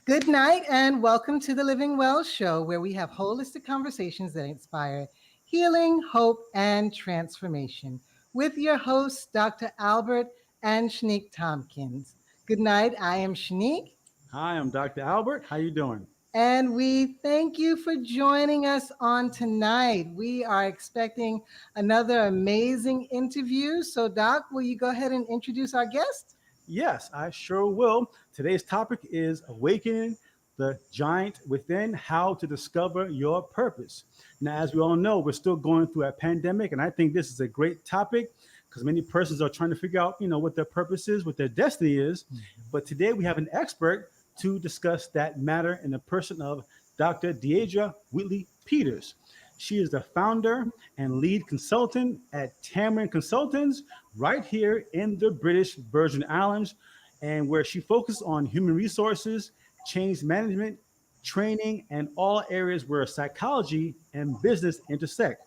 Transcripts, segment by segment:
Good night and welcome to the Living Well Show, where we have holistic conversations that inspire healing, hope, and transformation. With your hosts, Dr. Albert and Shanique Tompkins. Good night. I am Shanique. Hi, I'm Dr. Albert. How you doing? And we thank you for joining us on tonight. We are expecting another amazing interview. So, Doc, will you go ahead and introduce our guest? Yes, I sure will. Today's topic is Awakening the Giant Within, How to Discover Your Purpose. Now, as we all know, we're still going through a pandemic, and I think this is a great topic because many persons are trying to figure out, what their purpose is, what their destiny is. But today we have an expert to discuss that matter in the person of Dr. Dierdra Wheatley-Peters. She is the founder and lead consultant at Tamarind Consultants right here in the British Virgin Islands, and where she focuses on human resources, change management, training, and all areas where psychology and business intersect.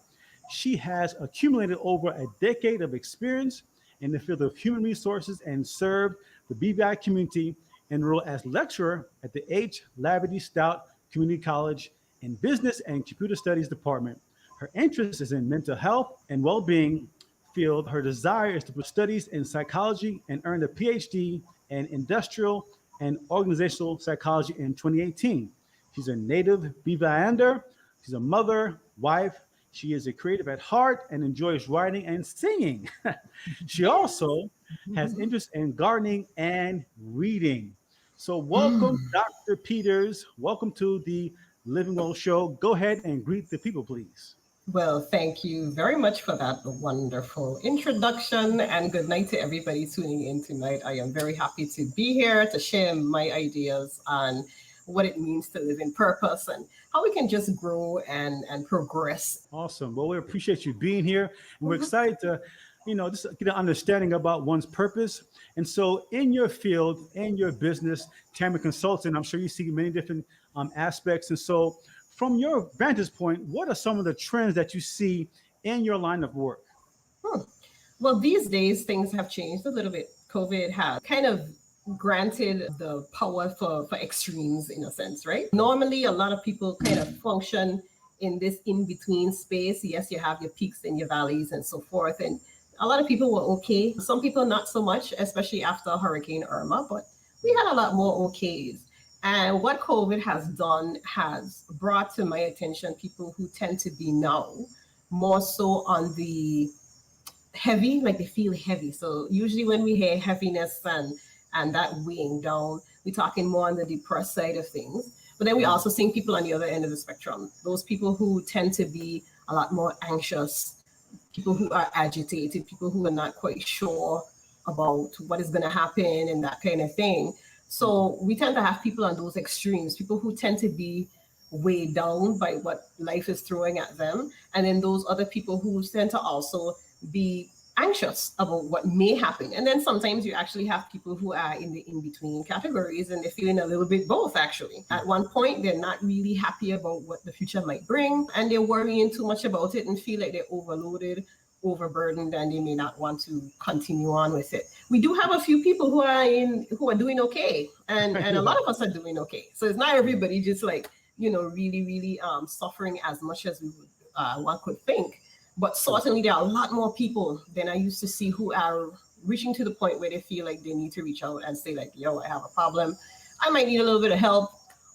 She has accumulated over a decade of experience in the field of human resources and served the BVI community, enrolled as lecturer at the H. Labadie Stout Community College in Business and Computer Studies Department. Her interest is in mental health and well-being field. Her desire is to pursue studies in psychology and earn a PhD in industrial and organizational psychology in 2018. She's a native Beaver. She's a mother, wife. She is a creative at heart and enjoys writing and singing. She also has interest in gardening and reading. So welcome, Dr. Peters. Welcome to the Living Well Show. Go ahead and greet the people, please. Well, thank you very much for that wonderful introduction, and good night to everybody tuning in tonight. I am very happy to be here to share my ideas on what it means to live in purpose and how we can just grow and progress. Awesome. Well, we appreciate you being here, and we're excited to just get an understanding about one's purpose. And so in your field, in your business, Tamarind Consulting, I'm sure you see many different aspects. And so from your vantage point, what are some of the trends that you see in your line of work? Well, these days, things have changed a little bit. COVID has kind of granted the power for extremes in a sense, right? Normally, a lot of people kind of function in this in-between space. Yes, you have your peaks and your valleys and so forth. And a lot of people were okay. Some people not so much, especially after Hurricane Irma, but we had a lot more okays. And what COVID has done has brought to my attention people who tend to be now more so on the heavy, like they feel heavy. So usually when we hear heaviness and that weighing down, we're talking more on the depressed side of things. But then we also seeing people on the other end of the spectrum, those people who tend to be a lot more anxious, people who are agitated, people who are not quite sure about what is going to happen and that kind of thing. So we tend to have people on those extremes, people who tend to be weighed down by what life is throwing at them. And then those other people who tend to also be anxious about what may happen. And then sometimes you actually have people who are in the in-between categories and they're feeling a little bit both, actually. At one point, they're not really happy about what the future might bring, and they're worrying too much about it and feel like they're overloaded, overburdened, and they may not want to continue on with it. We do have a few people who are doing okay, and a lot of us are doing okay. So it's not everybody just like, really, really suffering as much as we would one could think. But certainly there are a lot more people than I used to see who are reaching to the point where they feel like they need to reach out and say like, yo, I have a problem. I might need a little bit of help,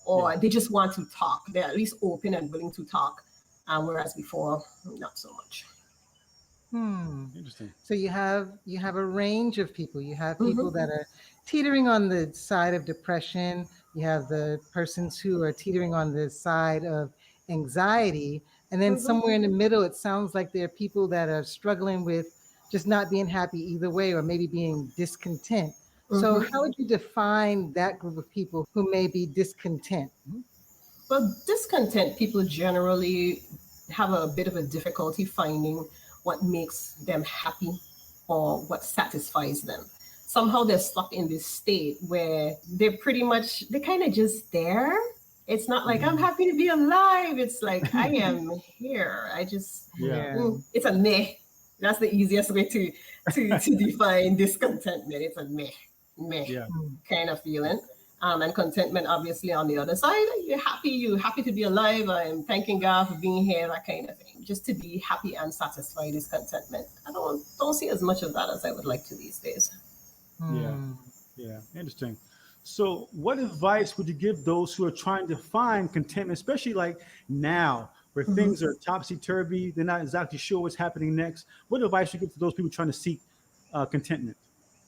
or they just want to talk. They're at least open and willing to talk, whereas before, not so much. Interesting. So you have a range of people. You have people that are teetering on the side of depression. You have the persons who are teetering on the side of anxiety. And then somewhere in the middle, it sounds like there are people that are struggling with just not being happy either way, or maybe being discontent. So how would you define that group of people who may be discontent? Well, discontent people generally have a bit of a difficulty finding what makes them happy or what satisfies them. Somehow they're stuck in this state where they're kind of just there. It's not like I'm happy to be alive. It's like I am here. I just, it's a meh. That's the easiest way to define discontentment. It's a meh kind of feeling. And contentment, obviously, on the other side. You're happy to be alive. I'm thanking God for being here, that kind of thing. Just to be happy and satisfied is contentment. I don't see as much of that as I would like to these days. Yeah. Hmm. Yeah. Interesting. So, what advice would you give those who are trying to find contentment, especially like now where Mhm. things are topsy turvy? They're not exactly sure what's happening next. What advice would you give to those people trying to seek contentment?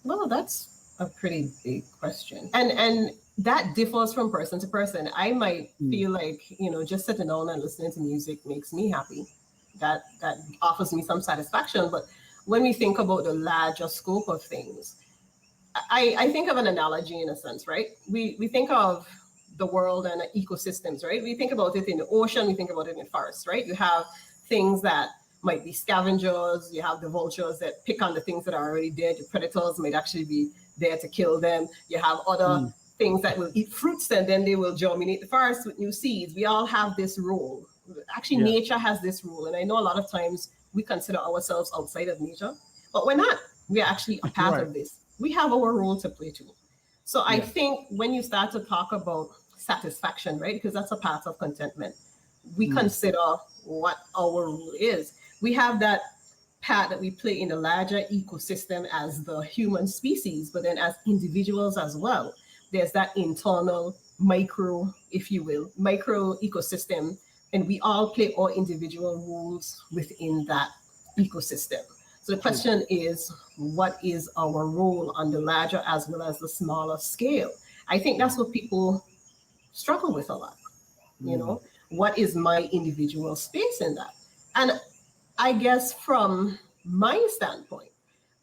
Well, that's a pretty big question. And that differs from person to person. I might Mm. feel like, just sitting down and listening to music makes me happy. That offers me some satisfaction. But when we think about the larger scope of things, I think of an analogy in a sense, right? We think of the world and ecosystems, right? We think about it in the ocean, we think about it in forests, right? You have things that might be scavengers, you have the vultures that pick on the things that are already dead, the predators might actually be there to kill them. You have other Mm. things that will eat fruits and then they will germinate the forest with new seeds. We all have this role. Actually, Yeah. nature has this rule. And I know a lot of times we consider ourselves outside of nature, but we're not. We're actually a part Right. of this. We have our role to play too. So I Yeah. think when you start to talk about satisfaction, right, because that's a part of contentment, we Mm. consider what our role is. We have that part that we play in the larger ecosystem as the human species, but then as individuals as well. There's that internal micro, if you will, micro ecosystem, and we all play our individual roles within that ecosystem. So the True. question is, what is our role on the larger as well as the smaller scale? I think that's what people struggle with a lot. You Mm. know, what is my individual space in that? And I guess from my standpoint,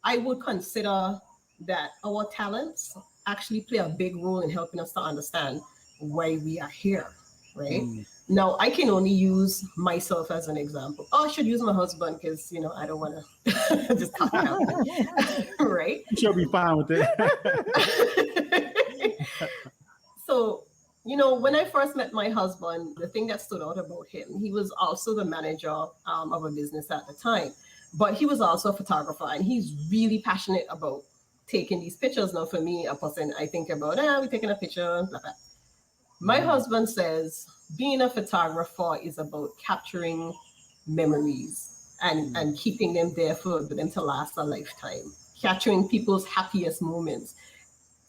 I would consider that our talents actually play a big role in helping us to understand why we are here, right? Mm. Now, I can only use myself as an example. Oh, I should use my husband because, I don't want to just talk about it, right? She'll be fine with it. So, when I first met my husband, the thing that stood out about him, he was also the manager of a business at the time, but he was also a photographer and he's really passionate about taking these pictures. Now, for me, a person I think about, we're taking a picture, blah, blah. My Mhm. husband says being a photographer is about capturing memories and, Mm. and keeping them there for them to last a lifetime, capturing people's happiest moments.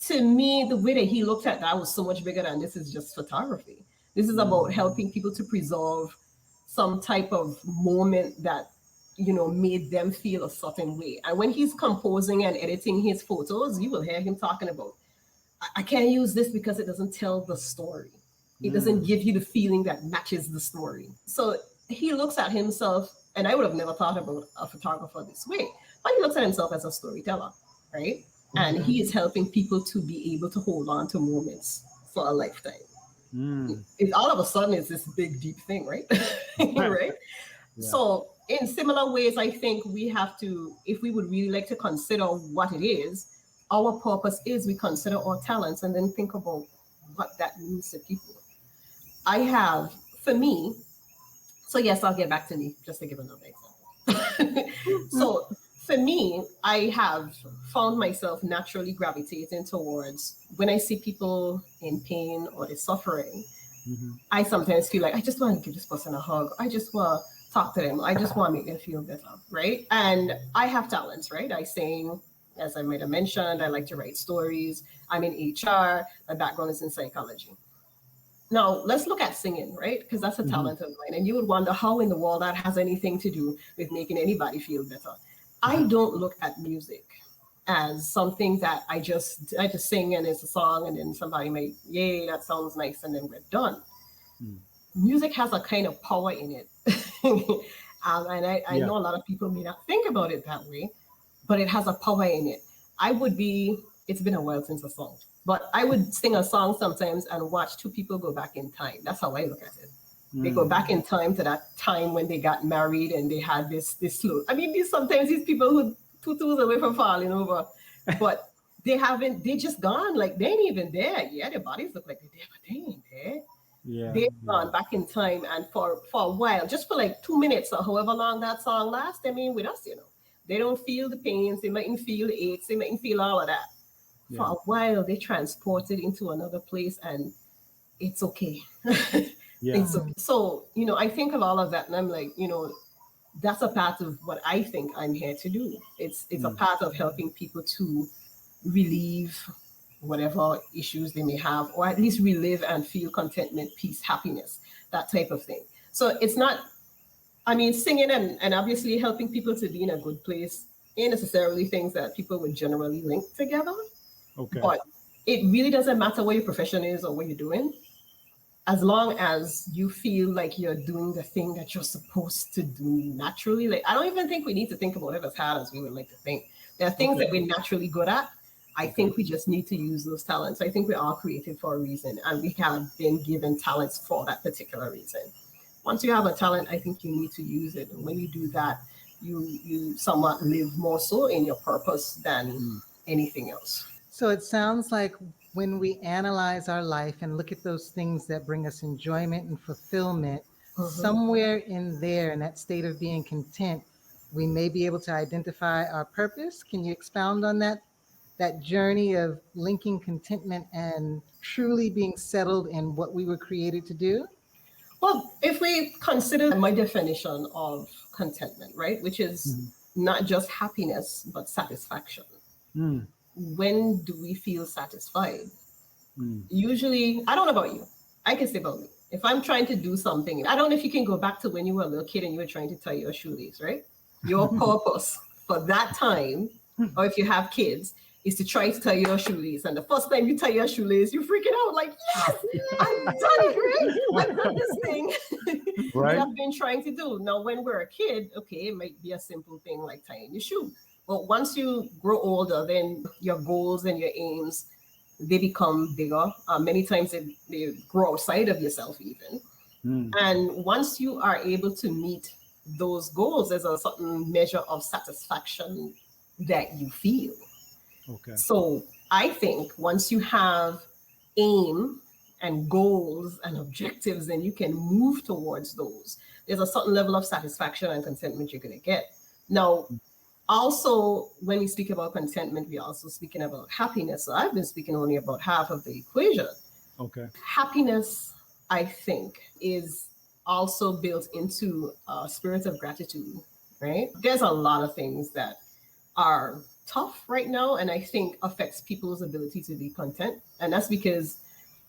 To me, the way that he looked at that was so much bigger than this is just photography. This is Mm. about helping people to preserve some type of moment that made them feel a certain way. And when he's composing and editing his photos, you will hear him talking about, I can't use this because it doesn't tell the story. It doesn't Mm. give you the feeling that matches the story. So he looks at himself, and I would have never thought about a photographer this way, but he looks at himself as a storyteller, right? And Hmm. he is helping people to be able to hold on to moments for a lifetime. Mm. All of a sudden it's this big deep thing, right? Right. Yeah. So in similar ways, I think we have to, if we would really like to consider what it is, our purpose is we consider our talents and then think about what that means to people. I have, for me, so yes, I'll get back to me just to give another example. So for me, I have found myself naturally gravitating towards when I see people in pain or they're suffering. Mhm. I sometimes feel like I just want to give this person a hug. I just want to talk to them. I just want to make them feel better, right? And I have talents, right? I sing, as I might have mentioned. I like to write stories. I'm in HR. My background is in psychology. Now, let's look at singing, right? Because that's a Mhm. talent of mine. And you would wonder how in the world that has anything to do with making anybody feel better. I don't look at music as something that I just sing and it's a song and then somebody might, yay, that sounds nice, and then we're done. Mm. Music has a kind of power in it. And I Yeah. know a lot of people may not think about it that way, but it has a power in it. I would be, it's been a while since I sung, but I would sing a song sometimes and watch two people go back in time. That's how I look at it. They go Mm. back in time to that time when they got married and they had this slow. I mean, sometimes these people who tutus away from falling over, but they just gone. Like they ain't even there. Yeah, their bodies look like they're there, but they ain't there. Yeah. They've Yeah. gone back in time and for a while, just for like 2 minutes or however long that song lasts, I mean with us, they don't feel the pains, they mightn't feel the aches, they mightn't feel all of that. For Yeah. a while, they transport it into another place, and it's okay. Yeah. It's okay. So, I think of all of that, and I'm like, that's a part of what I think I'm here to do. It's a Mm. part of helping people to relieve whatever issues they may have, or at least relive and feel contentment, peace, happiness, that type of thing. So it's not, I mean, singing and obviously helping people to be in a good place ain't necessarily things that people would generally link together, Okay. but it really doesn't matter what your profession is or what you're doing, as long as you feel like you're doing the thing that you're supposed to do naturally. Like, I don't even think we need to think about it as hard as we would like to think. There are things Okay. that we're naturally good at. I Okay. think we just need to use those talents. I think we're all created for a reason, and we have been given talents for that particular reason. Once you have a talent, I think you need to use it. And when you do that, you somewhat live more so in your purpose than Mm. anything else. So it sounds like when we analyze our life and look at those things that bring us enjoyment and fulfillment, Mhm. somewhere in there, in that state of being content, we may be able to identify our purpose. Can you expound on that journey of linking contentment and truly being settled in what we were created to do? Well, if we consider my definition of contentment, right, which is Mhm. not just happiness, but satisfaction. Mm. When do we feel satisfied? Mm. Usually, I don't know about you. I can say about me. If I'm trying to do something, I don't know if you can go back to when you were a little kid and you were trying to tie your shoelace, right? Your purpose for that time, or if you have kids, is to try to tie your shoelace. And the first time you tie your shoelace, you're freaking out like, yes, I've done it, right? I've done this thing that Right. I've been trying to do. Now, when we're a kid, okay, it might be a simple thing like tying your shoe. But once you grow older, then your goals and your aims, they become bigger. Many times they grow outside of yourself even. Mm. And once you are able to meet those goals, there's a certain measure of satisfaction that you feel. Okay. So I think once you have aim and goals and objectives, then you can move towards those. There's a certain level of satisfaction and contentment you're going to get. Now, also, when we speak about contentment, we're also speaking about happiness. So I've been speaking only about half of the equation. Okay. Happiness, I think, is also built into a spirit of gratitude, right? There's a lot of things that are tough right now, and I think affects people's ability to be content. And that's because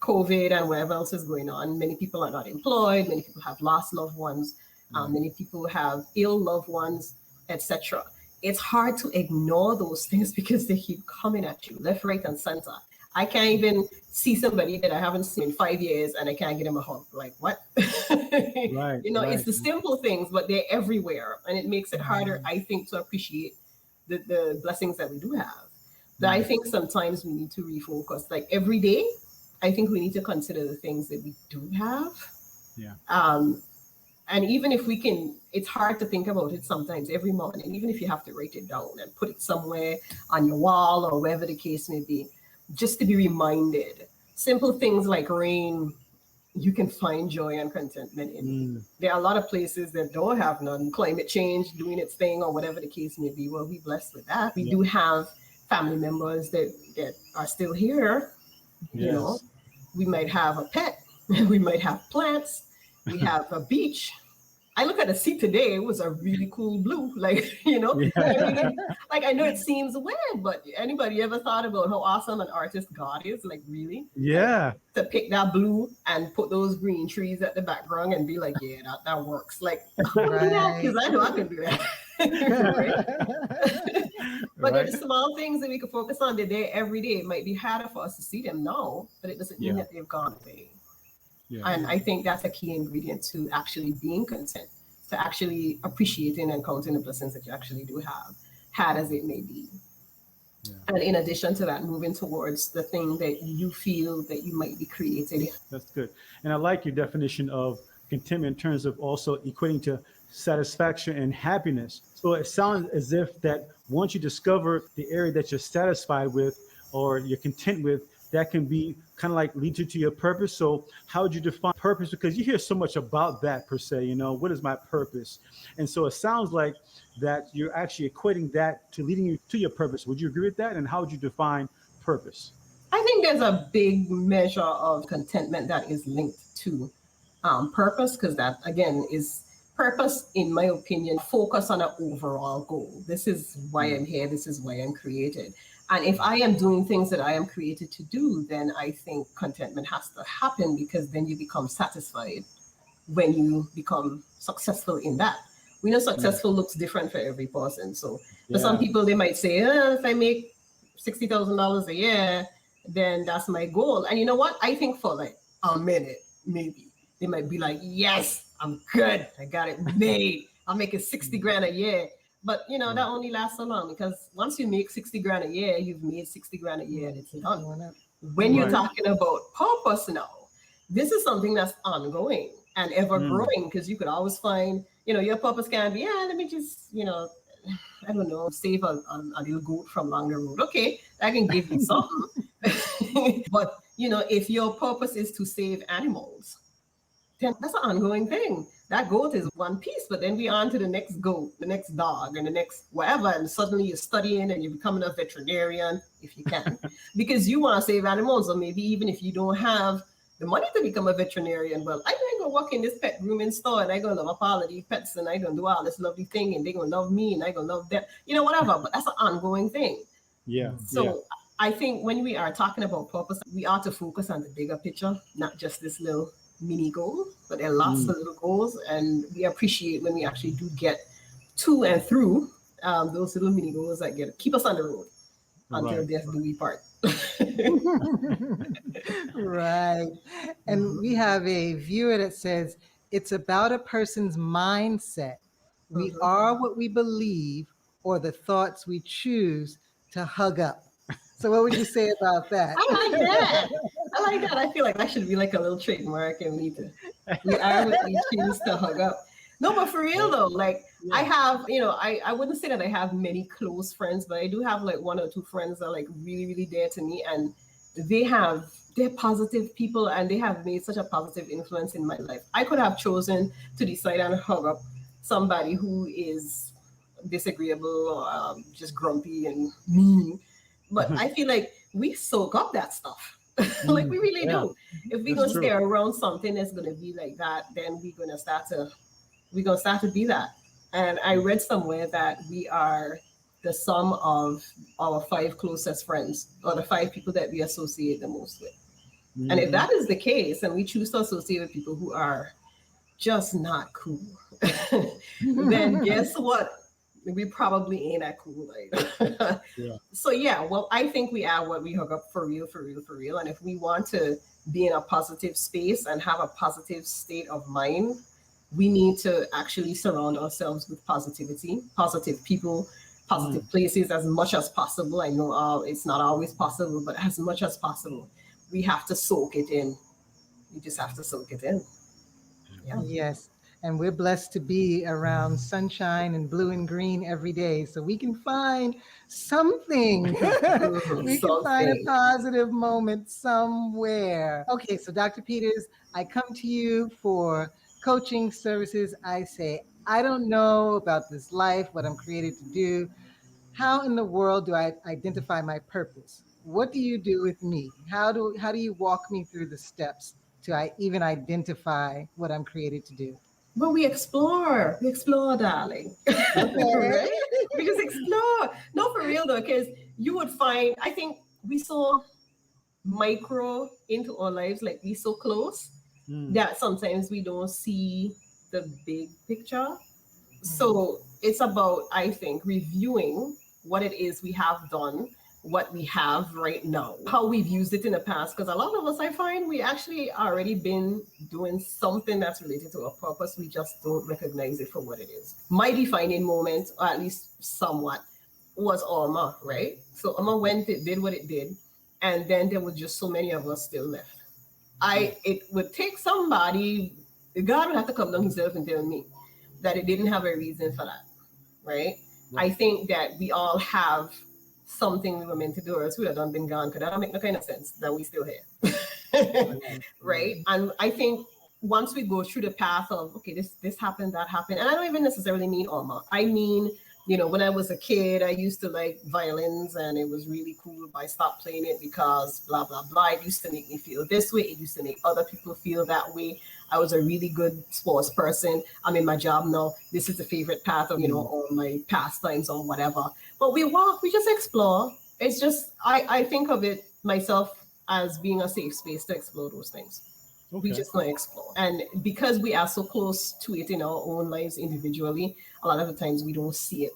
COVID and whatever else is going on, many people are not employed, many people have lost loved ones, many people have ill loved ones, etc. It's hard to ignore those things because they keep coming at you left, right, and center. I can't even see somebody that I haven't seen in 5 years and I can't get them a hug. Like, what? Right. It's Right. the simple things, but they're everywhere. And it makes it harder, I think, to appreciate the blessings that we do have. That I think sometimes we need to refocus. Like every day, I think we need to consider the things that we do have. Yeah. And even if we can, it's hard to think about it sometimes every morning, even if you have to write it down and put it somewhere on your wall or wherever the case may be, just to be reminded. Simple things like rain, you can find joy and contentment in. Mm. There are a lot of places that don't have none. Climate change doing its thing or whatever the case may be. Well, we're blessed with that. We do have family members that are still here. You know, Yes. we might have a pet, we might have plants, we have a beach. I look at the sea today, it was a really cool blue. Like, I Yeah. really, like, I know it seems weird, but anybody ever thought about how awesome an artist God is? Like, really? Like, Yeah. to pick that blue and put those green trees at the background and be like, yeah, that works. Like, I can do that Right. because I know I can do that. Right? But they're Right. the small things that we can focus on. They're there every day. It might be harder for us to see them now, but it doesn't mean Yeah. that they've gone away. Yeah. And I think that's a key ingredient to actually being content, to actually appreciating and counting the blessings that you actually do have, hard as it may be. Yeah. And in addition to that, moving towards the thing that you feel that you might be creating. That's good. And I like your definition of contentment in terms of also equating to satisfaction and happiness. So it sounds as if that once you discover the area that you're satisfied with or you're content with, that can be kind of like lead you to your purpose. So how would you define purpose? Because you hear so much about that per se, what is my purpose? And so it sounds like that you're actually equating that to leading you to your purpose. Would you agree with that? And how would you define purpose? I think there's a big measure of contentment that is linked to purpose, because that again is purpose, in my opinion, focus on an overall goal. This is why I'm here. This is why I'm created. And if I am doing things that I am created to do, then I think contentment has to happen, because then you become satisfied when you become successful in that. We know successful looks different for every person. So for some people, they might say, if I make $60,000 a year, then that's my goal. And you know what? I think for like a minute, maybe they might be like, yes, I'm good. I got it made. I'm making 60 grand a year. But you know, that only lasts so long, because once you make 60 grand a year, you've made 60 grand a year and it's done. When you're talking about purpose now, this is something that's ongoing and ever growing, because you could always find, you know, your purpose can be, let me just, you know, I don't know, save a little goat from along the road. Okay, that can give you something. But, you know, if your purpose is to save animals, then that's an ongoing thing. That goat is one piece, but then we on to the next goat, the next dog, and the next whatever. And suddenly you're studying and you're becoming a veterinarian, if you can, because you want to save animals. Or maybe even if you don't have the money to become a veterinarian, well, I'm going to go work in this pet grooming store and I'm going to love up all of these pets and I'm going to do all this lovely thing and they're going to love me and I'm going to love them, you know, whatever. But that's an ongoing thing. Yeah. So I think when we are talking about purpose, we ought to focus on the bigger picture, not just this little mini goal, but there are lots of little goals. And we appreciate when we actually do get to and through those little mini goals that keep us on the road until death do we part. Right. And we have a viewer that says, it's about a person's mindset. We are what we believe, or the thoughts we choose to hug up. So what would you say about that? I like that. I like that. I feel like that should be like a little trademark, and we are what we choose to hug up. No, but for real though, like I have, you know, I wouldn't say that I have many close friends, but I do have like one or two friends that are like really, really dear to me, and they're positive people and they have made such a positive influence in my life. I could have chosen to decide and hug up somebody who is disagreeable or just grumpy and mean, but I feel like we soak up that stuff. Like we really do. If we're gonna stay around something that's gonna be like that, then we're gonna start to be that. And I read somewhere that we are the sum of our 5 closest friends, or the 5 people that we associate the most with. And if that is the case, and we choose to associate with people who are just not cool, then guess what? We probably ain't that cool. Like, So well, I think we are what we hug up for real, for real, for real. And if we want to be in a positive space and have a positive state of mind, we need to actually surround ourselves with positivity, positive people, positive places as much as possible. I know it's not always possible, but as much as possible, we have to soak it in. We just have to soak it in. Yeah. Yes. And we're blessed to be around sunshine and blue and green every day. So we can find something. We can find a positive moment somewhere. Okay, so Dr. Peters, I come to you for coaching services. I say, I don't know about this life, what I'm created to do. How in the world do I identify my purpose? What do you do with me? How do you walk me through the steps to even identify what I'm created to do? But we explore, darling. Right? We just explore. No, for real though, because you would find, I think we so micro into our lives, like we so close that sometimes we don't see the big picture. So it's about, I think, reviewing what it is we have done, what we have right now, how we've used it in the past. Because a lot of us, I find, we actually already been doing something that's related to our purpose. We just don't recognize it for what it is. My defining moment, or at least somewhat, was Alma, right? So Alma went, it did what it did. And then there were just so many of us still left. It would take somebody, God would have to come down himself and tell me that it didn't have a reason for that, right? I think that we all have something we were meant to do, or else we would have done been gone, because that don't make no kind of sense that we still here. Right? And I think once we go through the path of, okay, this happened, that happened, and I don't even necessarily mean Alma. I mean When I was a kid, I used to like violins and it was really cool, but I stopped playing it because blah, blah, blah. It used to make me feel this way. It used to make other people feel that way. I was a really good sports person. I'm in my job now. This is the favorite path of, all my pastimes or whatever. But we walk, we just explore. It's just, I think of it myself as being a safe space to explore those things. Okay. We just want to explore. And because we are so close to it in our own lives individually, a lot of the times we don't see it.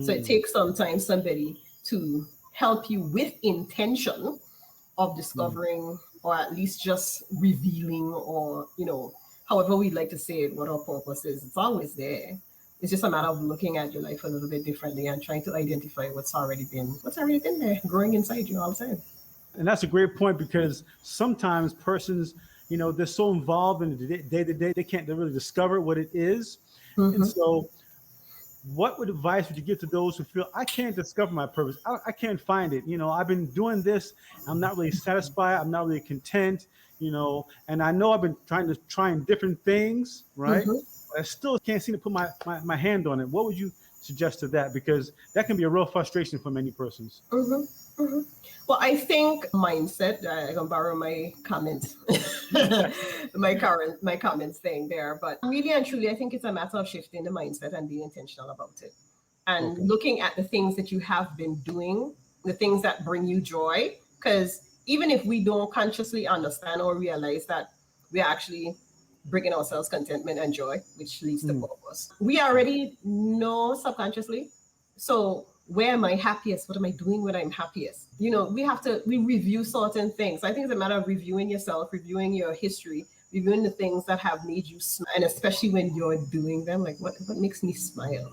So it takes sometimes somebody to help you with intention of discovering or at least just revealing or, however we like to say it, what our purpose is. It's always there. It's just a matter of looking at your life a little bit differently and trying to identify what's already been there, growing inside you all the time. And that's a great point, because sometimes persons, they're so involved in the day-to-day, they can't really discover what it is. And so what advice would you give to those who feel, I can't discover my purpose, I can't find it, I've been doing this, I'm not really satisfied, I'm not really content, and I know I've been trying different things, right? But I still can't seem to put my hand on it. What would you suggest to that? Because that can be a real frustration for many persons. Well, I think mindset, I can borrow my comments, my comments thing there, but really and truly, I think it's a matter of shifting the mindset and being intentional about it. And looking at the things that you have been doing, the things that bring you joy, because even if we don't consciously understand or realize that we're actually bringing ourselves contentment and joy, which leads to purpose, we already know subconsciously. So where am I happiest? What am I doing when I'm happiest? We review certain things. I think it's a matter of reviewing yourself, reviewing your history, reviewing the things that have made you smile. And especially when you're doing them, like what makes me smile?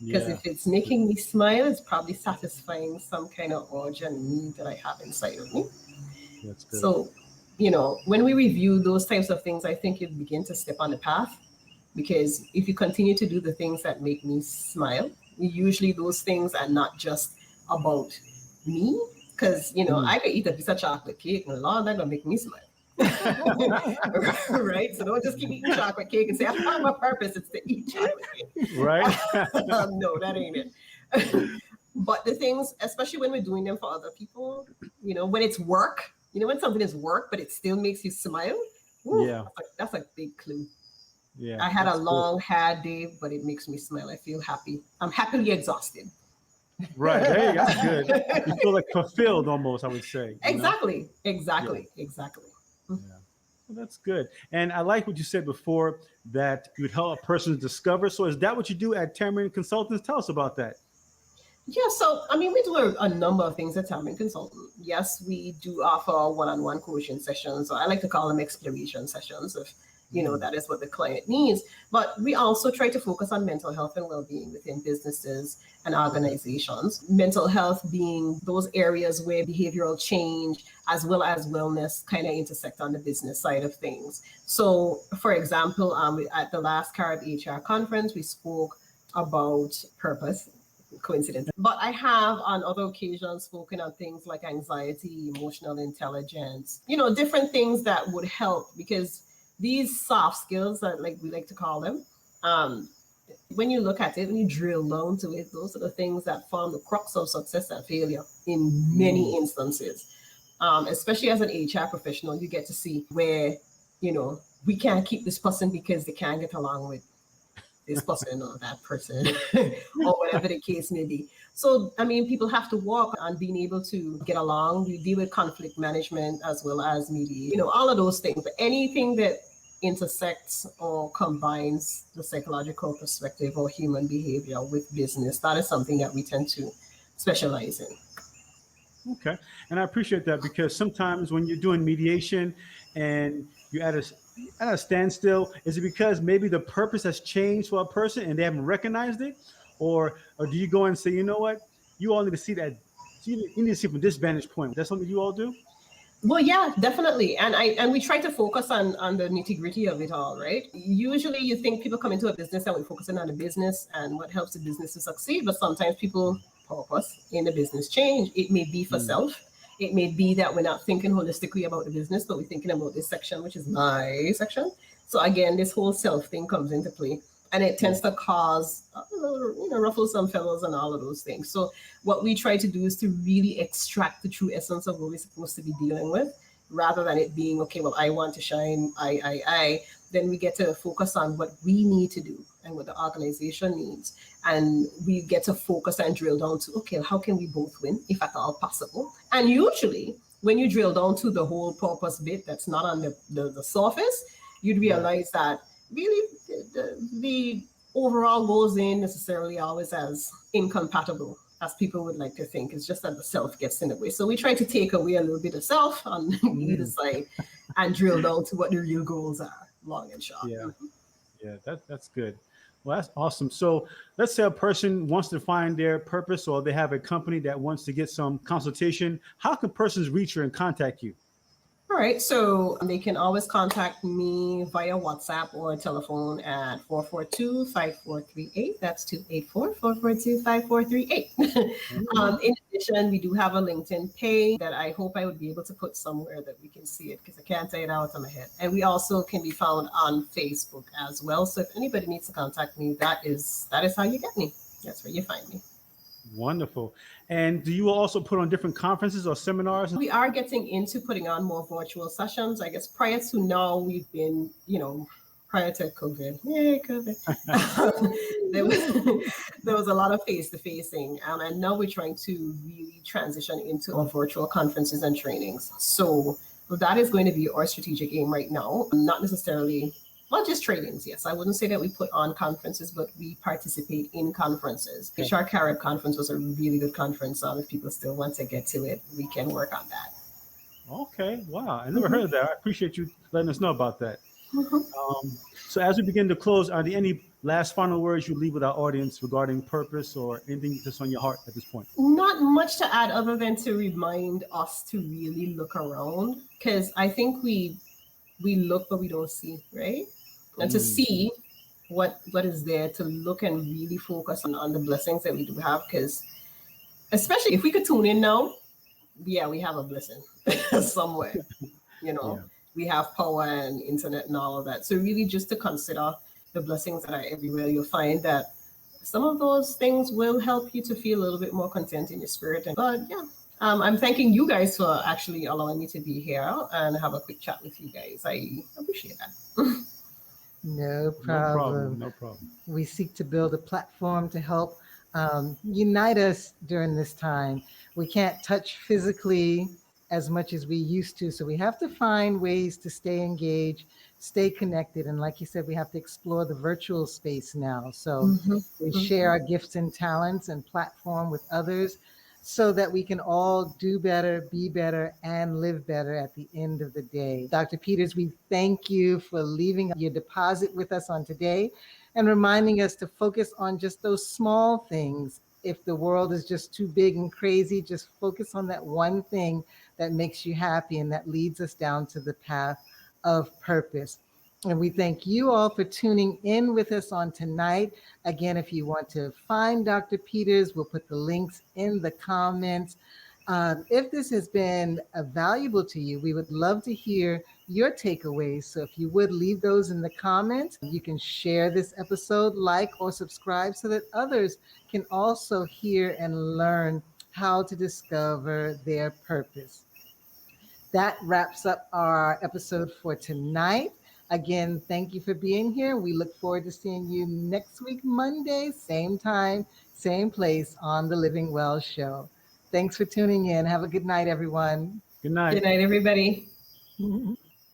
Because if it's making me smile, it's probably satisfying some kind of urge and need that I have inside of me. That's good. So, when we review those types of things, I think you begin to step on the path. Because if you continue to do the things that make me smile, usually those things are not just about me, because I could eat a piece of chocolate cake and Lord, that's gonna make me smile. Right? So don't just keep eating chocolate cake and say, I found my purpose, it's to eat chocolate cake. Right? No, that ain't it. But the things, especially when we're doing them for other people, when it's work, when something is work, but it still makes you smile. Woo, that's a big clue. Yeah, I had a long, hard day, but it makes me smile. I feel happy. I'm happily exhausted. Right. Hey, that's good. You feel like fulfilled almost, I would say. Exactly. Yeah. Yeah. Well, that's good. And I like what you said before, that you would help a person discover. So is that what you do at Tamarind Consultants? Tell us about that. Yeah, so we do a number of things at Tamarind Consultant. Yes, we do offer one-on-one coaching sessions, or I like to call them exploration sessions if that is what the client needs. But we also try to focus on mental health and well-being within businesses and organizations. Mental health being those areas where behavioral change as well as wellness kind of intersect on the business side of things. So, for example, at the last Carib HR conference, we spoke about purpose. Coincidence. But I have on other occasions spoken on things like anxiety, emotional intelligence, different things that would help, because these soft skills that we like to call them, when you look at it, when you drill down to it, those are the things that form the crux of success and failure in many instances. Especially as an HR professional, you get to see where, we can't keep this person because they can't get along with this person or that person or whatever the case may be. So, people have to work on being able to get along. We deal with conflict management as well as mediation, all of those things. But anything that intersects or combines the psychological perspective or human behavior with business, that is something that we tend to specialize in. Okay. And I appreciate that, because sometimes when you're doing mediation and you're at a standstill, is it because maybe the purpose has changed for a person and they haven't recognized it? Or do you go and say, you know what, you all need to see that, you need to see from this vantage point? That's something you all do? Well, yeah, definitely. And we try to focus on the nitty-gritty of it all, right? Usually you think people come into a business and we're focusing on the business and what helps the business to succeed, but sometimes people purpose in the business change. It may be for self. It may be that we're not thinking holistically about the business, but we're thinking about this section, which is my section. So again, this whole self thing comes into play. and it tends to cause ruffle some feathers and all of those things. So what we try to do is to really extract the true essence of what we're supposed to be dealing with, rather than it being, okay, well, I want to shine, I. Then we get to focus on what we need to do and what the organization needs. And we get to focus and drill down to, okay, how can we both win, if at all possible? And usually, when you drill down to the whole purpose bit that's not on the surface, you'd realize that really the overall goals ain't necessarily always as incompatible as people would like to think. It's just that the self gets in the way. So we try to take away a little bit of self on either side and drill down to what the real goals are, long and short. Yeah, that's good. Well, that's awesome. So let's say a person wants to find their purpose, or they have a company that wants to get some consultation. How can persons reach you and contact you? All right, so they can always contact me via WhatsApp or telephone at 442-5438. That's 284-442-5438. In addition, we do have a LinkedIn page that I hope I would be able to put somewhere that we can see it, because I can't say it out of my head. And we also can be found on Facebook as well. So if anybody needs to contact me, that is how you get me. That's where you find me. Wonderful. And do you also put on different conferences or seminars? We are getting into putting on more virtual sessions. I guess prior to now, we've been, prior to COVID, yay, COVID, there was a lot of face-to-facing. And now we're trying to really transition into our virtual conferences and trainings. So that is going to be our strategic aim right now. Not necessarily, not just trainings, yes. I wouldn't say that we put on conferences, but we participate in conferences. The HR Carib conference was a really good conference. If people still want to get to it, we can work on that. Okay, wow. I never heard of that. I appreciate you letting us know about that. So as we begin to close, are there any last final words you leave with our audience regarding purpose or anything that's on your heart at this point? Not much to add other than to remind us to really look around, because I think we look but we don't see, right? And to see what is there, to look and really focus on the blessings that we do have, because especially if we could tune in now, we have a blessing somewhere, we have power and internet and all of that. So really just to consider the blessings that are everywhere. You'll find that some of those things will help you to feel a little bit more content in your spirit. I'm thanking you guys for actually allowing me to be here and have a quick chat with you guys. I appreciate that. No problem. No problem. We seek to build a platform to help unite us during this time. We can't touch physically as much as we used to, so we have to find ways to stay engaged, stay connected. And like you said, we have to explore the virtual space now. So we share our gifts and talents and platform with others, so that we can all do better, be better, and live better at the end of the day. Dr. Peters, we thank you for leaving your deposit with us on today and reminding us to focus on just those small things. If the world is just too big and crazy, just focus on that one thing that makes you happy and that leads us down to the path of purpose. And we thank you all for tuning in with us on tonight. Again, if you want to find Dr. Peters, we'll put the links in the comments. If this has been valuable to you, we would love to hear your takeaways. So if you would leave those in the comments, you can share this episode, like or subscribe, so that others can also hear and learn how to discover their purpose. That wraps up our episode for tonight. Again, thank you for being here. We look forward to seeing you next week, Monday, same time, same place on the Living Well Show. Thanks for tuning in. Have a good night, everyone. Good night. Good night, everybody.